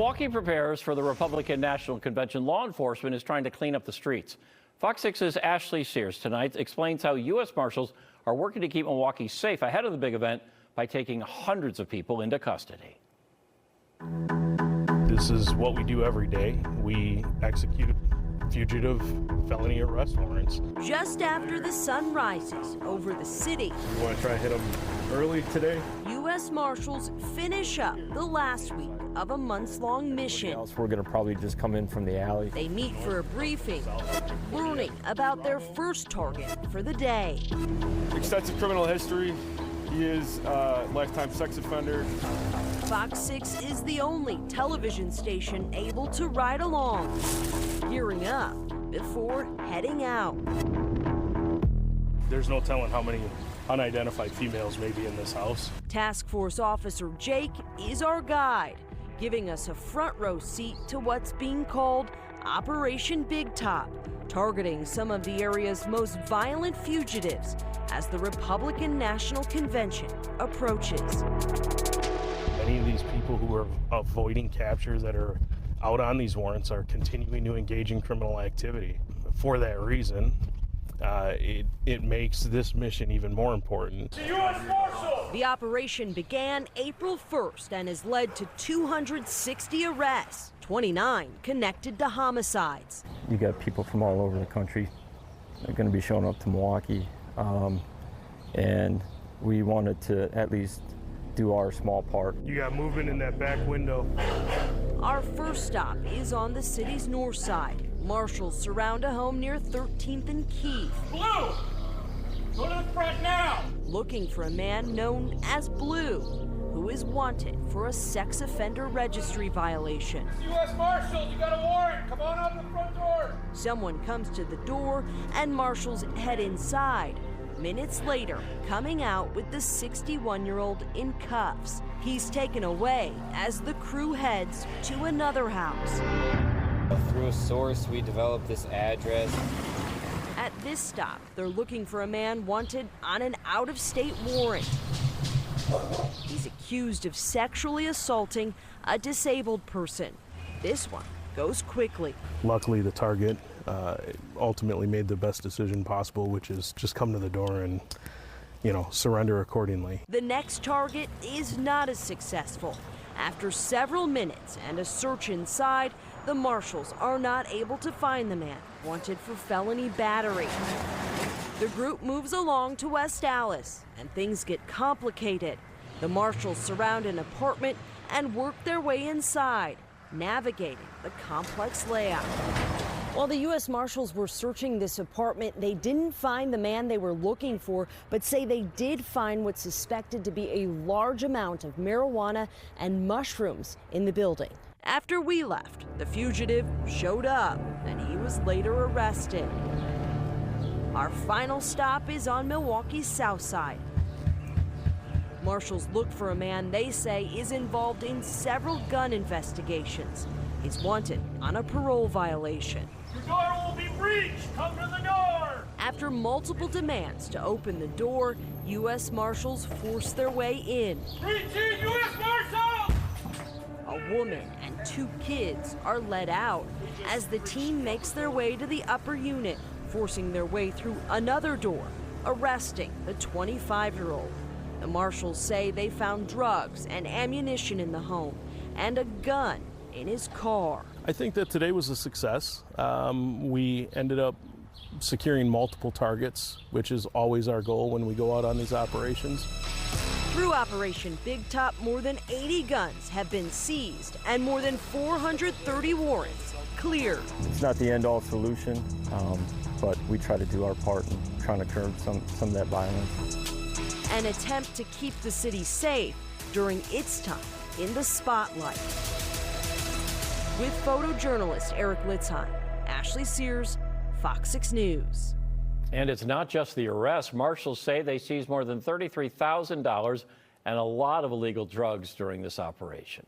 Milwaukee prepares for the Republican National Convention. Law enforcement is trying to clean up the streets. Fox 6's Ashley Sears tonight explains how U.S. Marshals are working to keep Milwaukee safe ahead of the big event by taking hundreds of people into custody. This is what we do every day. We execute fugitive felony arrest warrants. Just after the sun rises over the city, You want to try to hit them early today? U.S. Marshals finish up the last week of a months-long mission. We're going to probably just come in from the alley. They meet for a briefing, learning about their first target for the day. Extensive criminal history. He is a lifetime sex offender. Fox 6 is the only television station able to ride along, gearing up before heading out. There's no telling how many unidentified females may be in this house. Task Force Officer Jake is our guide, giving us a front row seat to what's being called Operation Big Top, targeting some of the area's most violent fugitives as the Republican National Convention approaches. Many of these people who are avoiding capture that are out on these warrants are continuing to engage in criminal activity. For that reason, it makes this mission even more important. The U.S. Marshals! The operation began April 1st and has led to 260 arrests, 29 connected to homicides. You got people from all over the country that are going to be showing up to Milwaukee, and we wanted to at least do our small part. You got movement in that back window. Our first stop is on the city's north side. Marshals surround a home near 13th and Keith. Blue! Go to the front now! Looking for a man known as Blue, who is wanted for a sex offender registry violation. U.S. Marshals, you got a warrant! Come on out the front door! Someone comes to the door and marshals head inside. Minutes later, coming out with the 61-year-old in cuffs. He's taken away as the crew heads to another house. Through a source, we developed this address. At this stop, they're looking for a man wanted on an out-of-state warrant. He's accused of sexually assaulting a disabled person. This one goes quickly. Luckily, the target ultimately made the best decision possible, which is just come to the door and, surrender accordingly. The next target is not as successful. After several minutes and a search inside, the marshals are not able to find the man wanted for felony battery. The group moves along to West Allis, and things get complicated. The marshals surround an apartment and work their way inside, navigating the complex layout. While the U.S. Marshals were searching this apartment, they didn't find the man they were looking for, but say they did find what's suspected to be a large amount of marijuana and mushrooms in the building. After we left, the fugitive showed up, and he was later arrested. Our final stop is on Milwaukee's south side. Marshals look for a man they say is involved in several gun investigations. He's wanted on a parole violation. Your door will be breached! Come to the door! After multiple demands to open the door, U.S. Marshals force their way in. Breach in, U.S. Marshals! A woman and 2 kids are let out as the team makes their way to the upper unit, forcing their way through another door, arresting the 25-year-old. The marshals say they found drugs and ammunition in the home and a gun in his car. I think that today was a success. We ended up securing multiple targets, which is always our goal when we go out on these operations. Through Operation Big Top, more than 80 guns have been seized and more than 430 warrants cleared. It's not the end-all solution, but we try to do our part in trying to curb some of that violence. An attempt to keep the city safe during its time in the spotlight. With photojournalist Eric Litzheim, Ashley Sears, Fox 6 News. And it's not just the arrest. Marshals say they seized more than $33,000 and a lot of illegal drugs during this operation.